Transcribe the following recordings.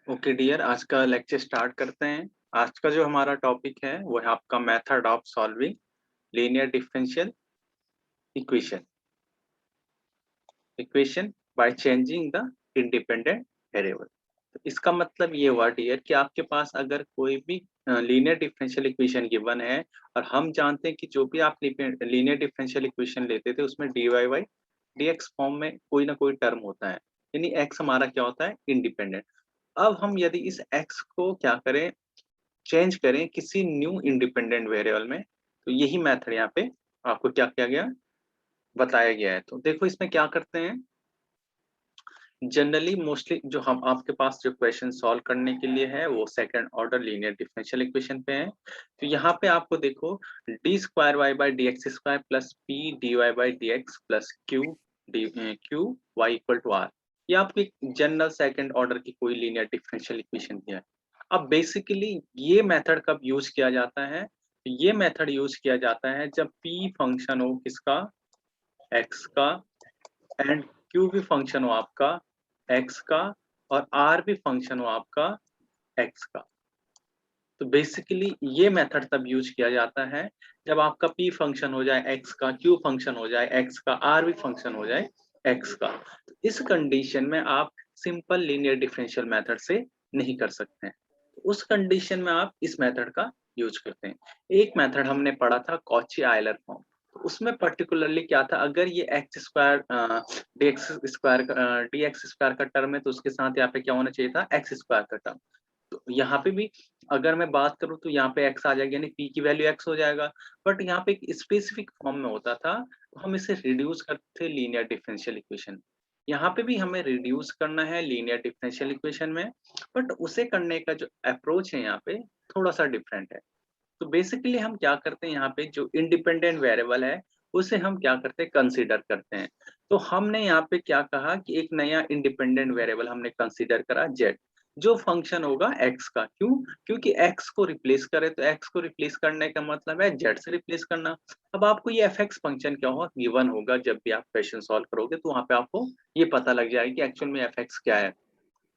Okay dear, आज का lecture start करते हैं। आज का जो हमारा टॉपिक है वो है आपका method of solving linear differential equation equation by changing the independent variable. तो इसका मतलब ये हुआ डियर कि आपके पास अगर कोई भी लीनियर डिफरेंशियल इक्वेशन गिवन है और हम जानते हैं कि जो भी आप लीनियर डिफरेंशियल इक्वेशन लेते थे उसमें D Y by D X form में कोई ना कोई टर्म होता है, यानी एक्स हमारा क्या होता है, इंडिपेंडेंट। अब हम यदि इस x को क्या करें, चेंज करें किसी न्यू इंडिपेंडेंट वेरिएबल में, तो यही मेथड यहाँ पे आपको क्या किया गया, बताया गया है। तो देखो इसमें क्या करते हैं, जनरली मोस्टली जो हम आपके पास जो क्वेश्चन सॉल्व करने के लिए है वो second order linear differential equation पे है। तो यहाँ पे आपको देखो D square Y by D x square plus P D Y by D X plus Q D Q Y equal to R, ये आपकी जनरल सेकंड ऑर्डर की कोई लीनियर डिफरेंशियल इक्वेशन है। अब बेसिकली ये मेथड कब यूज किया जाता है, तो ये मेथड यूज किया जाता है जब p फंक्शन हो किसका, x का, एंड q भी फंक्शन हो आपका x का, और r भी फंक्शन हो आपका x का। तो बेसिकली ये मेथड तब यूज किया जाता है जब आपका p फंक्शन हो जाए x का, q फंक्शन हो जाए x का, r भी फंक्शन हो जाए x का। तो इस कंडीशन में आप सिंपल लीनियर डिफरेंशियल मेथड से नहीं कर सकते हैं। उस कंडीशन में आप इस मेथड का यूज करते हैं। एक मेथड हमने पढ़ा था कॉची आयलर फॉर्म, तो उसमें पर्टिकुलरली क्या था, अगर ये x square D x square का टर्म है तो उसके साथ यहाँ पे क्या होना चाहिए था, एक्स स्क्वायर का टर्म। तो यहाँ पे भी अगर मैं बात करूँ तो यहाँ पे x आ जाएगा, यानी p की वैल्यू x हो जाएगा। बट यहाँ पे एक स्पेसिफिक फॉर्म में होता था, तो हम इसे रिड्यूस करते थे लीनियर डिफरेंशियल इक्वेशन। यहाँ पे भी हमें रिड्यूस करना है लीनियर डिफरेंशियल इक्वेशन में, बट उसे करने का जो अप्रोच है यहाँ पे थोड़ा सा डिफरेंट है। तो बेसिकली हम क्या करते हैं, यहाँ पे जो इंडिपेंडेंट वेरिएबल है उसे हम क्या करते हैं, कंसीडर करते हैं। तो हमने यहाँ पे क्या कहा कि एक नया इंडिपेंडेंट वेरिएबल हमने कंसीडर करा z, जो फंक्शन होगा x का। क्यों? क्योंकि x को रिप्लेस करे, तो x को रिप्लेस करने का मतलब है z से रिप्लेस करना। अब आपको ये fx फंक्शन क्या होगा, गिवन होगा, जब भी आप क्वेश्चन सॉल्व करोगे तो वहां पे आपको ये पता लग जाएगा कि एक्चुअल में fx क्या है।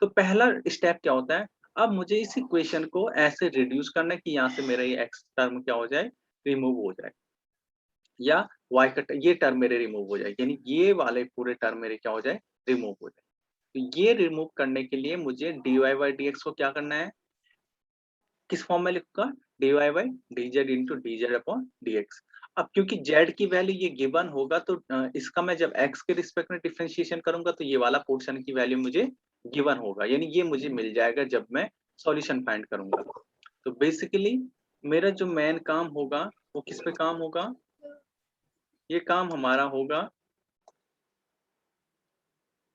तो पहला स्टेप क्या होता है, अब मुझे इस इक्वेशन को ऐसे रिड्यूस करना है कि यहाँ से मेरा ये x टर्म क्या हो जाए, रिमूव हो जाए, या y का ये टर्म मेरे रिमूव हो जाए, यानी ये वाले पूरे टर्म मेरे क्या हो जाए, रिमूव हो जाए। तो ये रिमूव करने के लिए मुझे dy बाई dx को क्या करना है, किस फॉर्म में लिखूंगा, dy by dz into dz upon dx। अब क्योंकि z की वैल्यू ये गिवन होगा, तो इसका मैं जब x के रिस्पेक्ट में डिफरेंशिएशन करूंगा तो ये वाला पोर्शन की वैल्यू मुझे गिवन होगा, यानी ये मुझे मिल जाएगा जब मैं सॉल्यूशन फाइंड करूंगा। तो बेसिकली मेरा जो मेन काम होगा वो किस पे काम होगा, ये काम हमारा होगा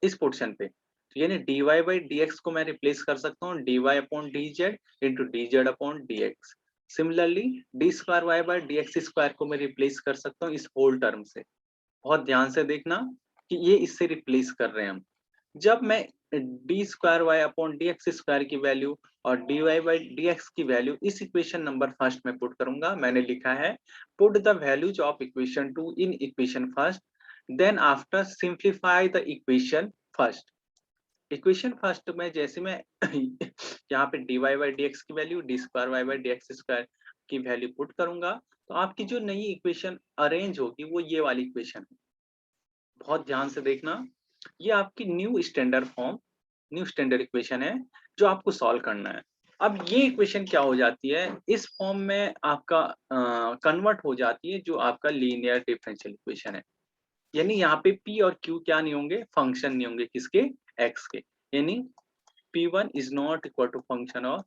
इस पोर्शन पे। तो यानी dy बाई dx को मैं रिप्लेस कर सकता हूँ dy upon dz into dz upon dx। Similarly D square Y by D x square को मैं रिप्लेस कर सकता हूँ इस होल टर्म से। बहुत ध्यान से देखना कि ये इससे रिप्लेस कर रहे हैं हम। जब मैं d square Y upon D x square की वैल्यू और d Y by D x की वैल्यू इस इक्वेशन नंबर फर्स्ट में पुट करूंगा, मैंने लिखा है put the values of equation 2 in equation first, then after simplify the equation first. Equation first में जैसे मैं यहाँ पे d Y by D x की value d square Y by D x square की वैल्यू पुट करूंगा, तो आपकी जो नई इक्वेशन अरेंज होगी वो ये वाली इक्वेशन है। बहुत ध्यान से देखना, ये आपकी new standard form, new standard equation है जो आपको सॉल्व करना है। अब ये इक्वेशन क्या हो जाती है, इस फॉर्म में आपका कन्वर्ट हो जाती है जो आपका लीनियर डिफरेंशियल इक्वेशन है। यानी यहाँ पे p और q क्या नहीं होंगे, फंक्शन नहीं होंगे, किसके, x के। यानी p1 is not equal to function of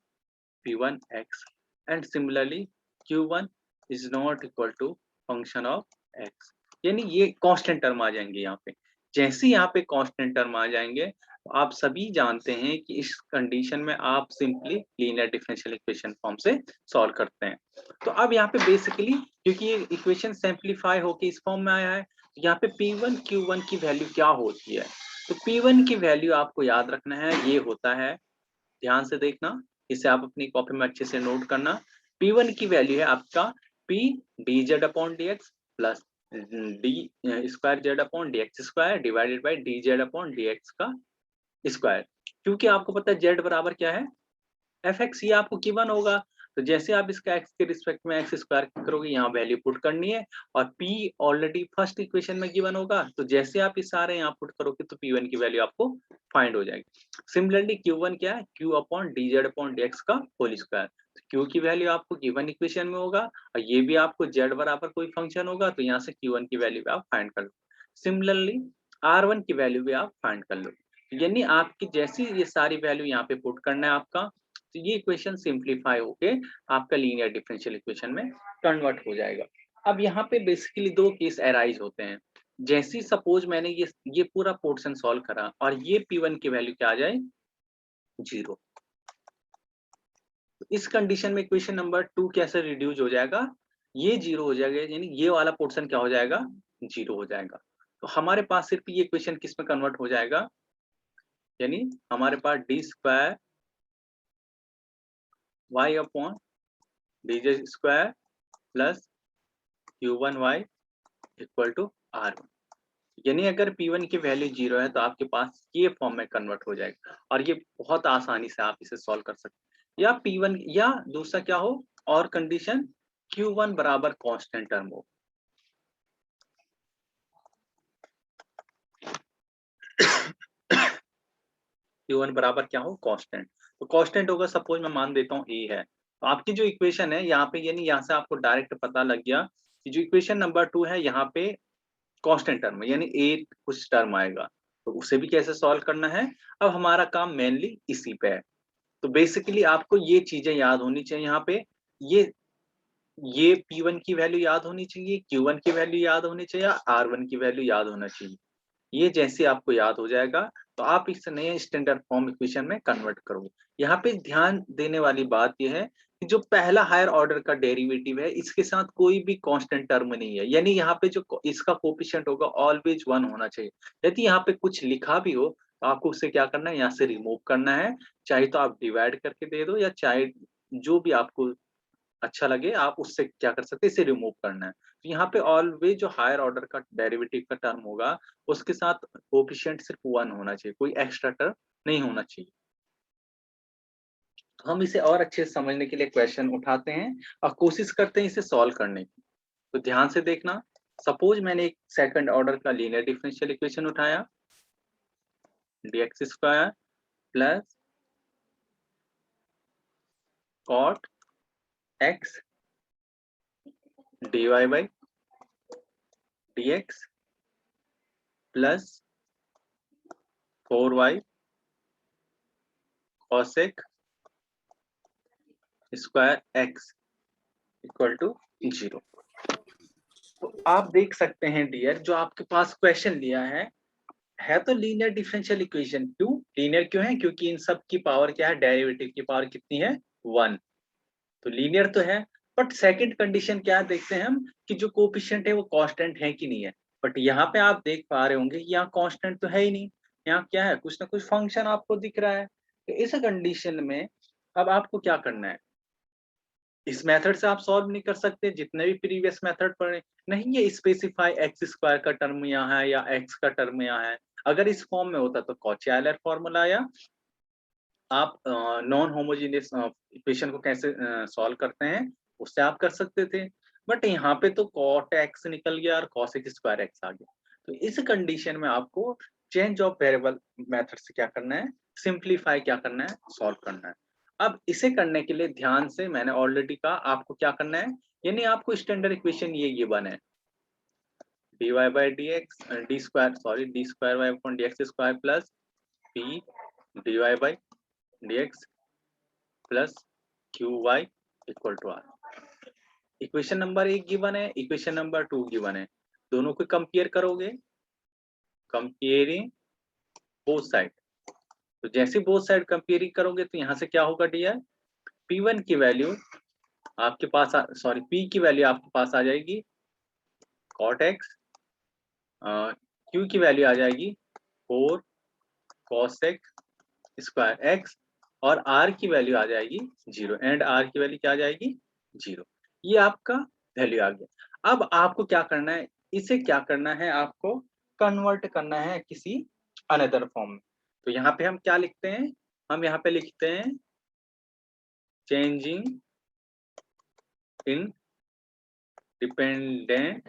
p1 x, and similarly q1 is not equal to function of x। यानी ये कांस्टेंट टर्म आ जाएंगे यहाँ पे। जैसे यहाँ पे कांस्टेंट टर्म आ जाएंगे तो आप सभी जानते हैं कि इस कंडीशन में आप simply linear differential equation form से सॉल्व करते हैं। तो अब यहाँ पे बेसिकली क्योंकि ये इक्वेशन सिंप्लीफाई होके इस फॉर्म में आया है, तो यहाँ पे p1 q1 की वैल्यू क्या होती है, तो p1 की वैल्यू आपको याद रखना है, ये होता है, ध्यान से देखना, इसे आप अपनी कॉपी में अच्छे से नोट करना। P1 की वैल्यू है आपका P dz upon dx plus D square Z upon dx square divided by dz upon dx का स्क्वायर। क्योंकि आपको पता है z बराबर क्या है, fx, ये आपको गिवन होगा। तो जैसे आप इसका x के रिस्पेक्ट में x स्क्वायर करोगे, यहाँ वैल्यू पुट करनी है, और p ऑलरेडी फर्स्ट इक्वेशन में गिवन होगा, तो जैसे आप इस सारे यहाँ पुट करोगे तो p1 की वैल्यू आपको फाइंड हो जाएगी। सिमिलरली q1 क्या है, q upon dz upon dx का होल स्क्वायर। q की वैल्यू आपको गिवन इक्वेशन में होगा, और ये भी आपको z बराबर कोई फंक्शन होगा, तो यहाँ से q1 की वैल्यू भी आप फाइंड कर लो। सिमिलरली r1 की वैल्यू भी आप फाइंड कर लो। यानी आपकी जैसी ये सारी वैल्यू यहाँ पे पुट करना है आपका, तो ये इक्वेशन सिंप्लीफाई होके आपका लीनियर डिफरेंशियल इक्वेशन में कन्वर्ट हो जाएगा। अब यहाँ पे बेसिकली दो केस अराइज होते हैं। जैसी सपोज मैंने ये पूरा पोर्शन सॉल्व करा और ये P1 की वैल्यू क्या आ जाए, 0। इस कंडीशन में इक्वेशन नंबर 2 कैसे रिड्यूस हो जाएगा, ये 0 हो जाएगा, यानी ये वाला पोर्शन क्या हो जाएगा, 0 हो जाएगा। तो हमारे पास सिर्फ ये इक्वेशन किस में कन्वर्ट हो जाएगा, यानी हमारे पास d square Y upon dz square plus q1y equal to r1। यानी अगर p1 की वैल्यू 0 है तो आपके पास ये फॉर्म में कन्वर्ट हो जाएगा, और ये बहुत आसानी से आप इसे सॉल्व कर सकते हैं। या p1 या दूसरा क्या हो, और कंडीशन q1 बराबर कांस्टेंट टर्म हो। q1 बराबर क्या हो, कांस्टेंट। तो कांस्टेंट होगा, सपोज मैं मान देता हूँ a है, तो आपकी जो इक्वेशन है यहाँ पे, यानी यहाँ से आपको डायरेक्ट पता लग गया कि जो इक्वेशन नंबर 2 है यहाँ पे कांस्टेंट टर्म है, यानी a कुछ टर्म आएगा, तो उसे भी कैसे सॉल्व करना है। अब हमारा काम मेनली इसी पे है। तो बेसिकली आपको ये चीजें याद होनी चाहिए यहाँ पे, ये ये P1 की वैल्यू याद होनी चाहिए, Q1 की वैल्यू याद होनी चाहिए, R1 की वैल्यू याद होना चाहिए। ये जैसे आपको याद हो जाएगा तो आप इस नए स्टैंडर्ड फॉर्म इक्वेशन में कन्वर्ट करोगे। यहाँ पे ध्यान देने वाली बात यह है कि जो पहला हायर ऑर्डर का डेरिवेटिव है, इसके साथ कोई भी कांस्टेंट टर्म नहीं है, यानी यहाँ पे जो इसका कोफिशिएंट होगा ऑलवेज 1 होना चाहिए। यदि यहाँ पे कुछ लिखा भी हो तो आपको उसे क्या करना है, यहाँ से रिमूव करना है। चाहे तो आप डिवाइड करके दे दो, या चाहे जो भी आपको अच्छा लगे आप उससे क्या कर सकते हैं, इसे रिमूव करना है। तो यहाँ पे ऑलवेज जो हायर ऑर्डर का डेरिवेटिव का टर्म होगा उसके साथ कोफिशिएंट सिर्फ 1 होना चाहिए, कोई एक्स्ट्रा टर्म नहीं होना चाहिए। तो हम इसे और अच्छे से समझने के लिए क्वेश्चन उठाते हैं और कोशिश करते हैं इसे सॉल्व करने की। तो ध्यान से देखना, सपोज मैंने एक सेकंड ऑर्डर का लीनियर डिफरेंशियल इक्वेशन उठाया, dx square plus cot x dy by dx plus 4y cosec square x equal to 0। तो आप देख सकते हैं डियर, जो आपके पास क्वेश्चन लिया है तो लीनियर डिफरेंशियल इक्वेशन। क्यों लीनियर क्यों है, क्योंकि इन सब की पावर क्या है, डेरिवेटिव की पावर कितनी है, 1। तो लीनियर तो है, बट सेकंड कंडीशन क्या देखते हैं हम कि जो कोफिशिएंट है वो कांस्टेंट है कि नहीं है। बट यहाँ पे आप देख पा रहे होंगे यहाँ कांस्टेंट तो है ही नहीं, यहाँ क्या है, कुछ ना कुछ फंक्शन आपको दिख रहा है। तो इस कंडीशन में अब आपको क्या करना है, इस मेथड से आप सॉल्व नहीं कर सकते, जितने भी प्रीवियस मेथड पढ़े नहीं, ये स्पेसिफाई एक्स स्क्वायर का टर्म यहाँ है या एक्स का टर्म यहाँ है। अगर इस फॉर्म में होता तो कॉची आयलर फॉर्मूला, या आप नॉन होमोजेनियस इक्वेशन को कैसे सॉल्व करते हैं उससे आप कर सकते थे। बट यहाँ पे तो कॉट एक्स निकल गया और कॉसेक स्क्वायर एक्स आ गया। तो इस कंडीशन में आपको चेंज ऑफ वेरिएबल मेथड से क्या करना है, सिंप्लीफाई क्या करना है, सॉल्व करना है। अब इसे करने के लिए ध्यान से मैंने ऑलरेडी कहा आपको क्या करना है, यानी आपको स्टैंडर्ड इक्वेशन ये गिवन है, dy by D X D square sorry D square Y upon D x square plus P D Y by D X plus Q Y equal to R. Equation number 1 given है, equation number 2 given है, दोनों को compare करोगे, comparing both side. तो जैसे both side comparing करोगे तो यहाँ से क्या होगा डियर, P1 की वैल्यू आपके पास सॉरी P की वैल्यू आपके पास आ जाएगी cot x, Q की वैल्यू आ जाएगी 4 cosec स्क्वायर x, और R की वैल्यू आ जाएगी 0, एंड R की वैल्यू क्या आ जाएगी 0। ये आपका वैल्यू आ गया। अब आपको क्या करना है, इसे क्या करना है, आपको कन्वर्ट करना है किसी अनदर फॉर्म में। तो यहाँ पे हम क्या लिखते हैं, हम यहाँ पे लिखते हैं changing in dependent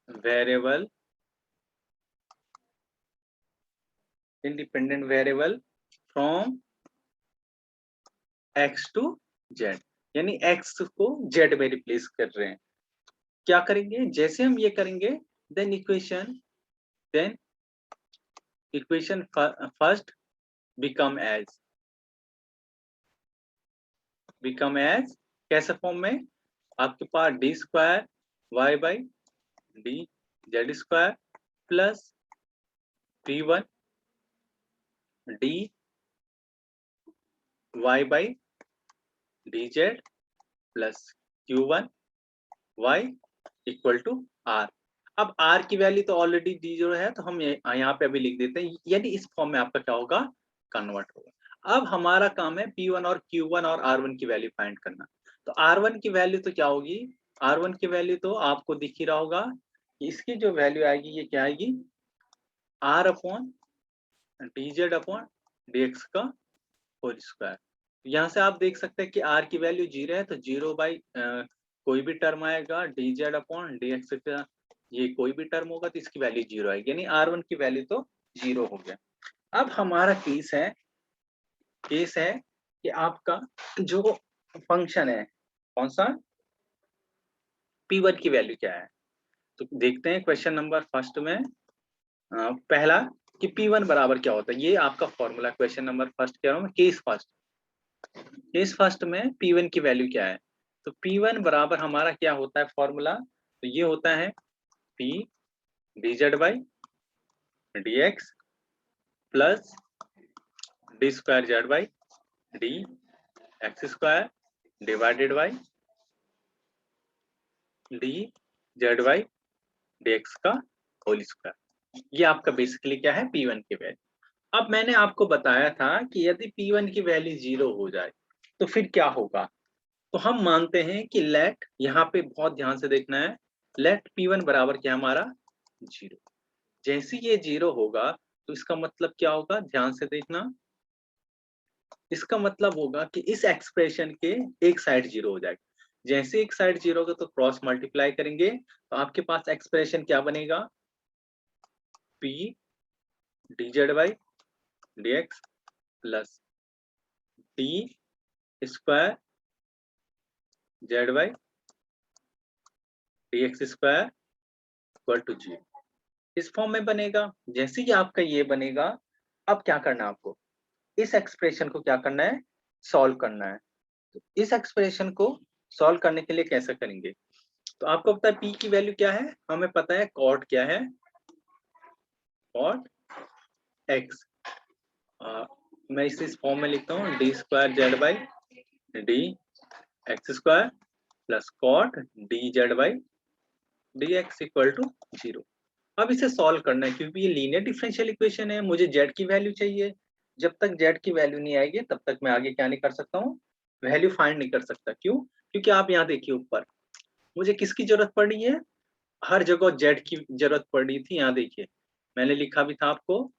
variable, independent variable from x to z, यानी x को z में रिप्लेस कर रहे हैं। क्या करेंगे, जैसे हम ये करेंगे then equation first become as कैसे फॉर्म में, आपके पास d square Y by d z square plus P1 d Y by d z plus Q1 y equal to r। अब r की वैल्यू तो ऑलरेडी d0 है, तो हम यहाँ पे अभी लिख देते हैं, यानी इस फॉर्म में आपका क्या होगा, कन्वर्ट होगा। अब हमारा काम है P1 और Q1 और R1 की वैल्यू फाइंड करना। तो R1 की वैल्यू तो क्या होगी, R1 की वैल्यू तो आपको दिख ही रहा होगा कि इसकी जो वैल्यू आएगी ये क्या आएगी, r upon dz upon dx का होल स्क्वायर। यहाँ से आप देख सकते हैं कि r की वैल्यू 0 है, तो 0 बाई कोई भी टर्म आएगा dz अपॉन dx का, ये कोई भी टर्म होगा तो इसकी वैल्यू 0 आएगी, यानी R1 की वैल्यू तो 0 हो गया। अब हमारा केस है कि आपका जो फंक्शन है कौन सा, P1 की वैल्यू क्या है। तो देखते हैं क्वेश्चन नंबर फर्स्ट में पहला कि P1 बराबर क्या होता है, ये आपका फॉर्मूला क्वेश्चन नंबर फर्स्ट कह रहा हूँ मैं, केस फर्स्ट में P1 की वैल्यू क्या है। तो P1 बराबर हमारा क्या होता है फॉर्मूला, तो ये होता है P dz by dx plus D square Z by D x square divided by d Z by D x का होल स्क्वायर। ये आपका बेसिकली क्या है, P1 की वैल्यू। अब मैंने आपको बताया था कि यदि P1 की वैल्यू 0 हो जाए तो फिर क्या होगा। तो हम मानते हैं कि लेट, यहाँ पे बहुत ध्यान से देखना है, लेट P1 बराबर क्या हमारा 0। जैसे ये 0 होगा तो इसका मतलब क्या होगा, ध्यान से देखना, इसका मतलब होगा कि इस एक्सप्रेशन के एक साइड 0 हो जाएगा। जैसे एक साइड 0 होगा तो क्रॉस मल्टीप्लाई करेंगे तो आपके पास एक्सप्रेशन क्या बनेगा, P dz by dx plus D square Z by dx square equal to 0, इस फॉर्म में बनेगा। जैसे ही आपका ये बनेगा, अब क्या करना है आपको, इस एक्सप्रेशन को क्या करना है, सॉल्व करना है। तो इस एक्सप्रेशन को सॉल्व करने के लिए कैसे करेंगे, तो आपको पता है P की वैल्यू क्या है, हमें पता है कॉट क्या है, कॉट x। मैं इस फॉर्म में लिखता हूँ D square Z by D x square plus cot D Z by D X equal to 0। अब इसे सॉल्व करना है, क्योंकि ये लीनियर डिफरेंशियल इक्वेशन है, मुझे z की वैल्यू चाहिए। जब तक z की वैल्यू नहीं आएगी तब तक मैं आगे क्या नहीं कर सकता हूँ, वैल्यू फाइंड नहीं कर सकता। क्यों, क्योंकि आप यहाँ देखिए ऊपर मुझे किसकी जरूरत पड़ रही है, हर जगह z की जरूरत पड़ रही थी। यहाँ देखिए मैंने लिखा भी था आपको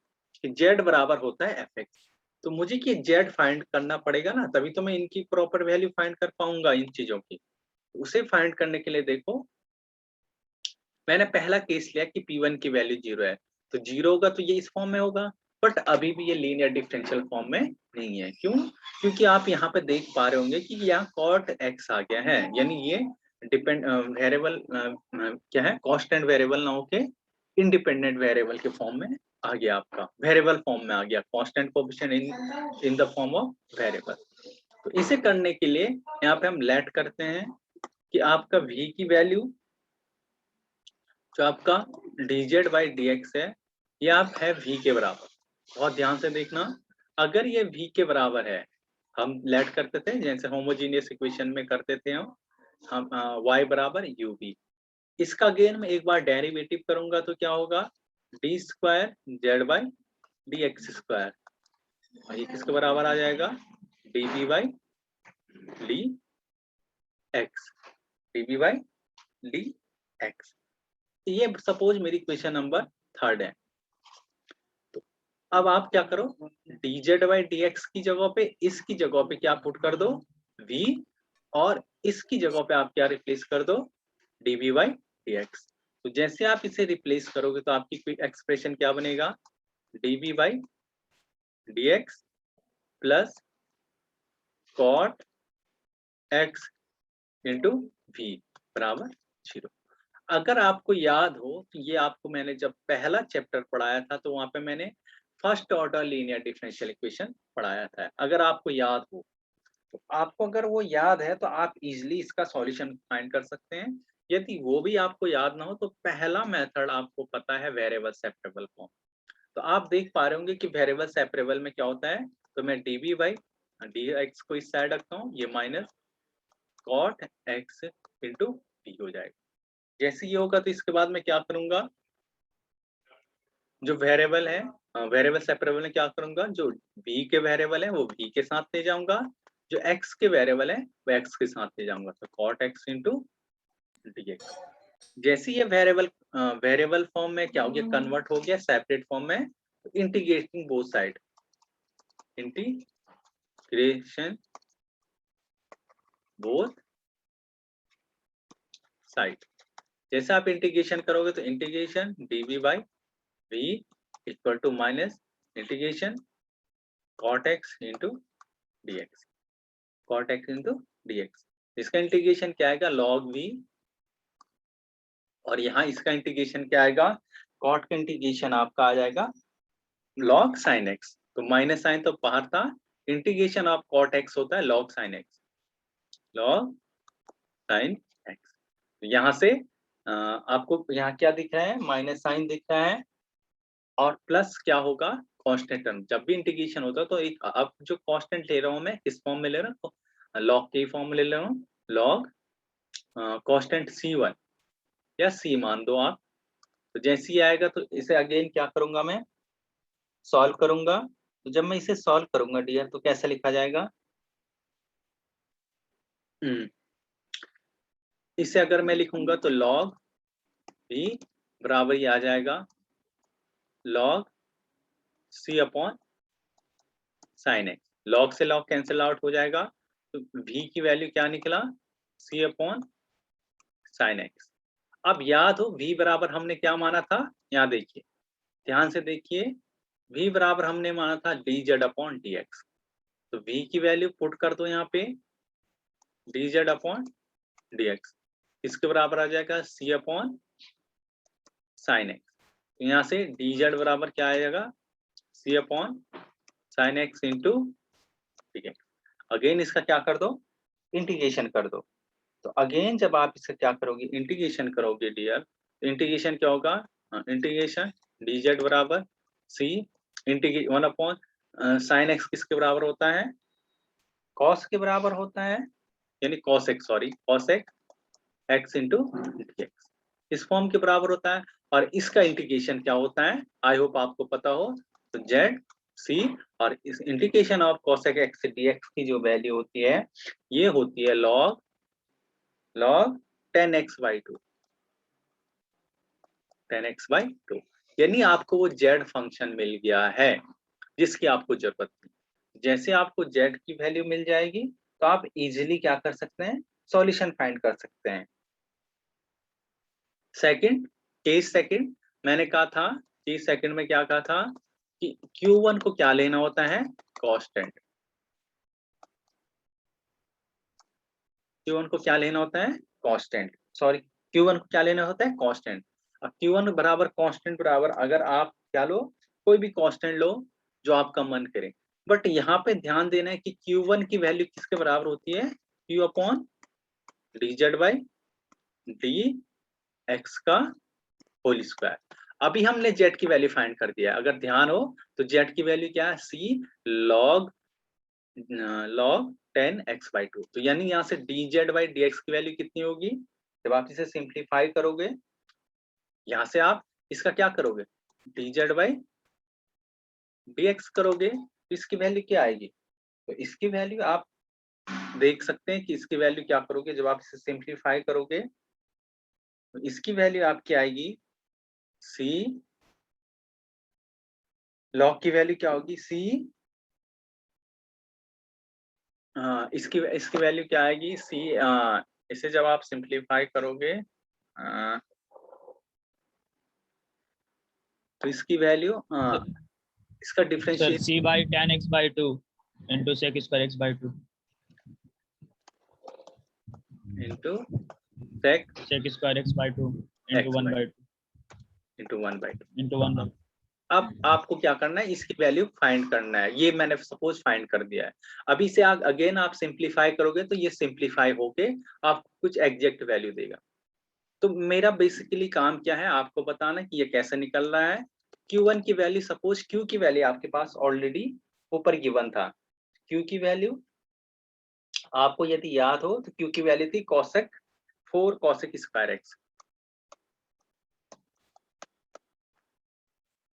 कि z बराबर होता है fx, तो मुझे कि z फाइंड करना पड़ेगा ना, तभी तो मैं इनकी प्रॉपर वैल्यू फाइंड कर पाऊंगा इन चीजों की। उसे फाइंड करने के लिए देखो मैंने पहला केस लिया कि P1 की वैल्यू 0 है, तो 0 होगा तो ये इस फॉर्म में होगा, बट अभी भी ये लीनियर डिफरेंशियल फॉर्म में नहीं है। क्यों, क्योंकि आप यहाँ पे देख पा रहे होंगे कि यहाँ cot x आ गया है, यानी ये डिपेंड वेरिएबल क्या है, कांस्टेंट वेरिएबल ना होके इंडिपेंडेंट वेरिएबल के फॉर्म में आ गया, आपका वेरिएबल फॉर्म में आ गया, constant coefficient in the form of variable. तो इसे करने के लिए यहाँ पे हम लेट करते हैं कि आपका v की वैल्यू जो आपका dz बाई dx है, ये आप है v के बराबर। बहुत ध्यान से देखना, अगर ये v के बराबर है, हम लेट करते थे जैसे होमोजीनियस इक्वेशन में करते थे हम y बराबर uv। इसका गेन में एक बार डेरिवेटिव करूंगा तो क्या होगा, D square Z by D x square, और ये किसके बराबर आ जाएगा, D B by D X, D B by D X. ये सपोज मेरी क्वेश्चन नंबर 3 है। तो अब आप क्या करो, dz बाई dx की जगह पे इसकी जगह पे क्या पुट कर दो, v, और इसकी जगह पे आप क्या रिप्लेस कर दो, dv बाई dx। तो जैसे आप इसे रिप्लेस करोगे तो आपकी कोई एक्सप्रेशन क्या बनेगा, dv by dx plus cot x into v बराबर 0। अगर आपको याद हो तो ये आपको मैंने जब पहला चैप्टर पढ़ाया था तो वहां पे मैंने first order linear differential equation पढ़ाया था। अगर आपको याद हो तो आपको अगर वो याद है तो आप इजीली इसका सॉल्यूशन फाइंड कर सकते हैं। यदि वो भी आपको याद ना हो तो पहला मेथड आपको पता है वेरिएबल सेपरेबल फॉर्म। तो आप देख पा रहे होंगे कि वेरिएबल सेपरेबल में क्या होता है, तो मैं डीबी बाई डी एक्स को इस साइड रखता हूँ, ये minus cot X into D हो जाएगा। जैसे ये होगा तो इसके बाद मैं क्या करूंगा, जो वेरिएबल है वेरिएबल सेपरेबल में क्या करूंगा, जो v के वेरिएबल है वो v के साथ ले जाऊंगा, जो x के वेरिएबल है वो x के साथ ले जाऊंगा, तो cot x इंटू dx। जैसे ये वेरिएबल फॉर्म में क्या हो गया, कन्वर्ट हो गया सेपरेट फॉर्म में, तो integrating both side, integration both side. जैसे आप इंटीग्रेशन करोगे तो integration dv by v equal to minus integration cot x into dx, cot x into dx। इसका इंटीग्रेशन क्या आएगा, log v, और यहाँ इसका इंटीग्रेशन क्या आएगा, cot का इंटीग्रेशन आपका आ जाएगा log sin x। तो माइनस साइन तो बाहर था, इंटीग्रेशन ऑफ cot x होता है log sin x, log sin x। तो यहाँ से आपको यहाँ क्या दिख रहा है, माइनस साइन दिख रहा है, और प्लस क्या होगा, कांस्टेंट टर्म। जब भी इंटीग्रेशन होता है तो एक अब जो कांस्टेंट ले रहा हूँ मैं किस फॉर्म में ले रहा हूँ, लॉग के फॉर्म में ले रहा हूँ, लॉग कांस्टेंट c1 या c मान दो आप। तो जैसे ही आएगा तो इसे अगेन क्या करूंगा, मैं सॉल्व करूंगा। तो जब मैं इसे सॉल्व करूंगा डियर तो कैसे लिखा जाएगा, इसे अगर मैं लिखूंगा तो log v बराबर ही आ जाएगा log c upon sine x. Log से लॉग कैंसिल आउट हो जाएगा, तो v की वैल्यू क्या निकला, c अपॉन साइन एक्स। अब याद हो v बराबर हमने क्या माना था, यहाँ देखिए ध्यान से देखिए, v बराबर हमने माना था dz अपॉन dx। तो v की वैल्यू पुट कर दो यहाँ पे, dz अपॉन dx इसके बराबर आ जाएगा c अपॉन साइन एक्स। तो यहाँ से dz बराबर क्या आएगा, c upon sine x into dx। Again इसका क्या कर दो, इंटीग्रेशन कर दो। तो अगेन जब आप इसका क्या करोगे, इंटीग्रेशन करोगे डियर, तो इंटीग्रेशन क्या होगा, इंटीग्रेशन dz बराबर c integrate 1 upon sine x किसके बराबर होता है, कॉस के बराबर होता है, यानी cos x, sorry cos x into dx इस फॉर्म के बराबर होता है। और इसका इंटीग्रेशन क्या होता है, आई होप आपको पता हो, तो z c, और इस integration of cosec x dx की जो वैल्यू होती है ये होती है log 10x/2, 10x/2। यानी आपको वो z फंक्शन मिल गया है जिसकी आपको जरूरत थी। जैसे आपको z की वैल्यू मिल जाएगी तो आप इजीली क्या कर सकते हैं, सॉल्यूशन फाइंड कर सकते हैं। सेकंड, केस सेकंड, मैंने कहा था केस सेकंड में क्या कहा था कि Q1 को क्या लेना होता है, कांस्टेंट। Q1 को क्या लेना होता है, कांस्टेंट, सॉरी Q1 को क्या लेना होता है, कांस्टेंट। अब Q1 बराबर कांस्टेंट बराबर, अगर आप क्या लो, कोई भी कांस्टेंट लो जो आपका मन करे, बट यहाँ पे ध्यान देना है कि Q1 की वैल्यू किसके बराबर होती है, Q upon dz by dx का होल स्क्वायर। अभी हमने z की वैल्यू फाइंड कर दिया है, अगर ध्यान हो तो z की वैल्यू क्या है, c log 10x/2। तो यानी यहाँ से dz बाई dx की वैल्यू कितनी होगी, जब आप इसे सिंप्लीफाई करोगे, यहाँ से आप इसका क्या करोगे, dz बाई dx करोगे, तो इसकी वैल्यू क्या आएगी, तो इसकी वैल्यू आप देख सकते हैं कि इसकी वैल्यू क्या करोगे, जब आप इसे सिंप्लीफाई करोगे तो इसकी वैल्यू आपकी आएगी c लॉग की वैल्यू क्या होगी, सी, इसकी वैल्यू क्या आएगी, सी, इसे जब आप सिंप्लीफाई करोगे तो इसकी वैल्यू, इसका sir differentiate c by tan x by 2 into sec square x by 2 into sec sec square x by 2 into x 1 by by 2 into 1/2। into 1 by 2। अब आपको क्या करना है, इसकी वैल्यू फाइंड करना है, ये मैंने सपोज फाइंड कर दिया है। अभी से अगेन आप सिंप्लीफाई करोगे तो ये सिंप्लीफाई होके आपको कुछ एग्जैक्ट वैल्यू देगा। तो मेरा बेसिकली काम क्या है, आपको बताना कि ये कैसे निकल रहा है। Q1 की वैल्यू, सपोज Q की वैल्यू आपके पास ऑलरेडी ऊपर गिवन था। Q की वैल्यू आपको यदि याद हो तो Q की वैल्यू थी cosec 4 cosec स्क्वायर x,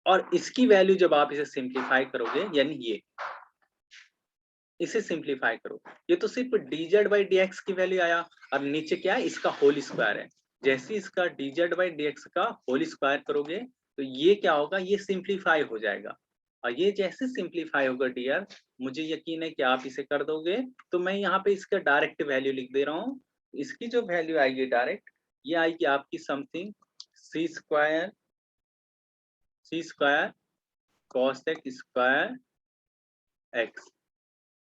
और इसकी वैल्यू जब आप इसे सिंप्लीफाई करोगे, यानी ये इसे सिंप्लीफाई करो, ये तो सिर्फ dz बाई dx की वैल्यू आया, और नीचे क्या है, इसका होल स्क्वायर है। जैसे इसका dz बाई dx का होल स्क्वायर करोगे तो ये क्या होगा, ये सिंप्लीफाई हो जाएगा। और ये जैसे सिंप्लीफाई होगा डियर, मुझे यकीन है कि आप इसे कर दोगे। तो मैं यहाँ पे इसका डायरेक्ट वैल्यू लिख दे रहा हूँ। इसकी जो वैल्यू आएगी डायरेक्ट, ये आएगी आपकी समथिंग सी स्क्वायर cos स्क्वायर x।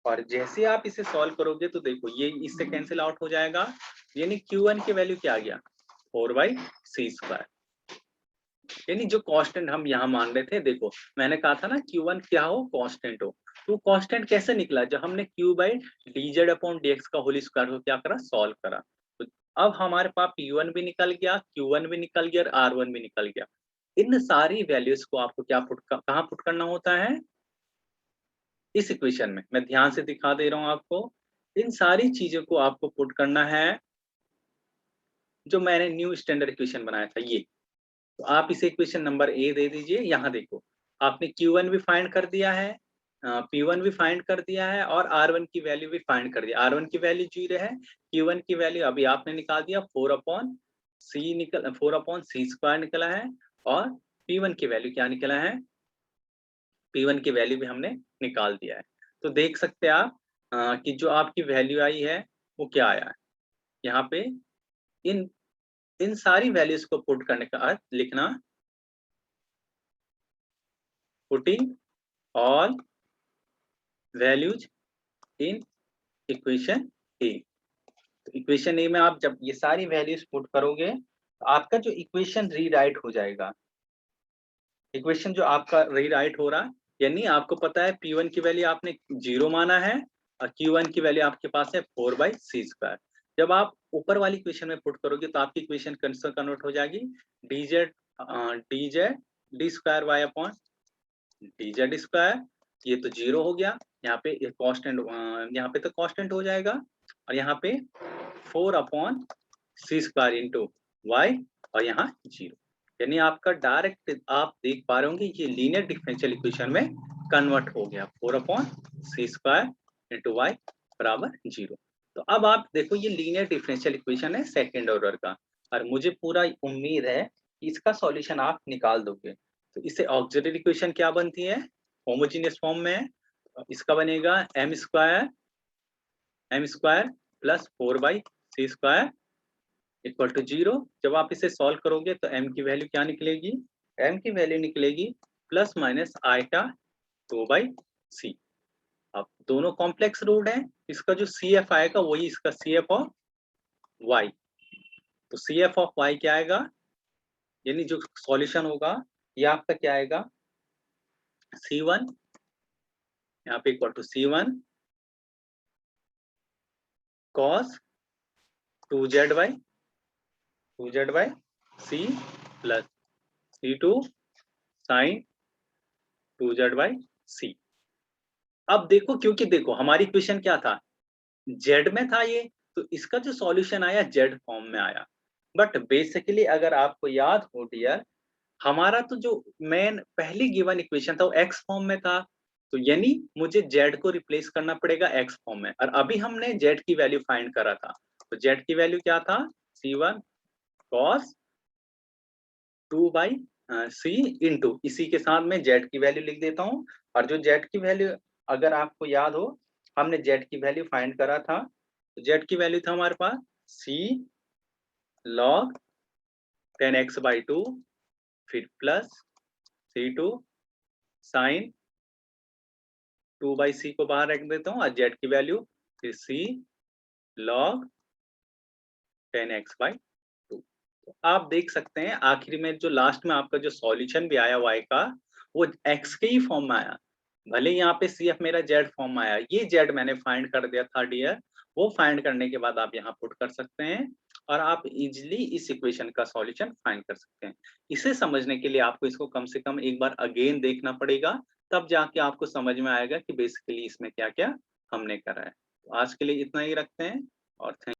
और जैसे आप इसे सॉल्व करोगे तो देखो ये इससे कैंसिल आउट हो जाएगा, यानी Q1 की वैल्यू क्या आ गया, 4/c²। यानी जो कांस्टेंट हम यहाँ मान रहे थे, देखो मैंने कहा था ना Q1 क्या हो, कांस्टेंट हो। तो कांस्टेंट कैसे निकला, जब हमने q/dz/dx का होल स्क्वायर को क्या करा, सॉल्व करा। तो अब हमारे पास P1 भी निकल गया, Q1 भी निकल गया और R1 भी निकल गया। इन सारी वैल्यूज को आपको क्या कहाँ पुट करना होता है, इस इक्वेशन में। मैं ध्यान से दिखा दे रहा हूं आपको, इन सारी चीजों को आपको पुट करना है जो मैंने न्यू स्टैंडर्ड इक्वेशन बनाया था ये। तो आप इसे इक्वेशन नंबर ए दे दीजिए। यहाँ देखो आपने Q1 भी फाइंड कर दिया है, P1 भी फाइंड कर दिया है और R1 की वैल्यू भी फाइंड कर दिया। R1 की वैल्यू 0 है, Q1 की वैल्यू अभी आपने निकाल दिया 4/c² निकला है, और P1 की वैल्यू क्या निकला है, P1 की वैल्यू भी हमने निकाल दिया है। तो देख सकते हैं आप कि जो आपकी वैल्यू आई है वो क्या आया है। यहाँ पे इन इन सारी वैल्यूज को पुट करने का अर्थ लिखना, putting all values in equation A. तो इक्वेशन ए में आप जब ये सारी वैल्यूज पुट करोगे तो आपका जो इक्वेशन रीराइट हो जाएगा। इक्वेशन जो आपका रीराइट हो रहा है, यानी आपको पता है P1 की वैल्यू आपने 0 माना है और Q1 की वैल्यू आपके पास है 4/c²। जब आप ऊपर वाली इक्वेशन में पुट करोगे तो आपकी इक्वेशन कन्वर्ट हो जाएगी dz d²y/dz²। ये तो 0 हो गया, यहाँ पे कांस्टेंट, यहाँ पे तो कांस्टेंट हो जाएगा, और यहाँ पे 4/c² इंटू y, और यहाँ 0। यानी आपका डायरेक्ट आप देख पा रहे होंगे ये लीनियर डिफरेंशियल इक्वेशन में कन्वर्ट हो गया, 4/c² इंटू y बराबर 0। तो अब आप देखो ये लीनियर डिफरेंशियल इक्वेशन है सेकेंड ऑर्डर का, और मुझे पूरा उम्मीद है कि इसका सॉल्यूशन आप निकाल दोगे। तो इससे ऑक्सिलरी इक्वेशन क्या बनती है, होमोजेनियस फॉर्म में इसका बनेगा m² plus 4/c² equal to 0। जब आप इसे सॉल्व करोगे तो m की वैल्यू क्या निकलेगी, m की वैल्यू निकलेगी प्लस माइनस आइटा 2/c। अब दोनों कॉम्प्लेक्स रूट है, इसका जो CF आएगा वही इसका CF ऑफ y। तो CF ऑफ y क्या आएगा, यानी जो सॉल्यूशन होगा ये आपका क्या आएगा, C1, यहाँ पे equal to C1 cos 2z/c plus C2 sin 2z/c। अब देखो, क्योंकि देखो हमारी इक्वेशन क्या था, z में था ये, तो इसका जो सॉल्यूशन आया z फॉर्म में आया। बट बेसिकली अगर आपको याद हो डियर, हमारा तो जो मेन पहली गिवन इक्वेशन था वो x फॉर्म में था, तो यानी मुझे z को रिप्लेस करना पड़ेगा x फॉर्म में, और अभी हमने z की वैल्यू फाइंड करा था। तो z की वैल्यू क्या था, C1 cos 2 सी इंटू इसी के साथ में जेड की वैल्यू लिख देता हूँ, और जो जेड की वैल्यू अगर आपको याद हो, हमने जेड की वैल्यू फाइंड करा था, तो जेड की वैल्यू था हमारे पास सी log 10x/2, फिर प्लस C2 साइन 2/c को बाहर रख देता हूँ, और जेड की वैल्यू फिर c log 10x/2। तो आप देख सकते हैं आखिर में जो लास्ट में आपका जो सॉल्यूशन भी आया y का, वो x के ही फॉर्म में आया, भले यहाँ पे CF मेरा z फॉर्म में आया। ये z मैंने फाइंड कर दिया था डियर, वो फाइंड करने के बाद आप यहाँ पुट कर सकते हैं और आप इजिली इस इक्वेशन का सॉल्यूशन फाइंड कर सकते हैं। इसे समझने के लिए आपको इसको कम से कम एक बार अगेन देखना पड़ेगा, तब जाके आपको समझ में आएगा कि बेसिकली इसमें क्या क्या हमने करा है। तो आज के लिए इतना ही रखते हैं, और थैंक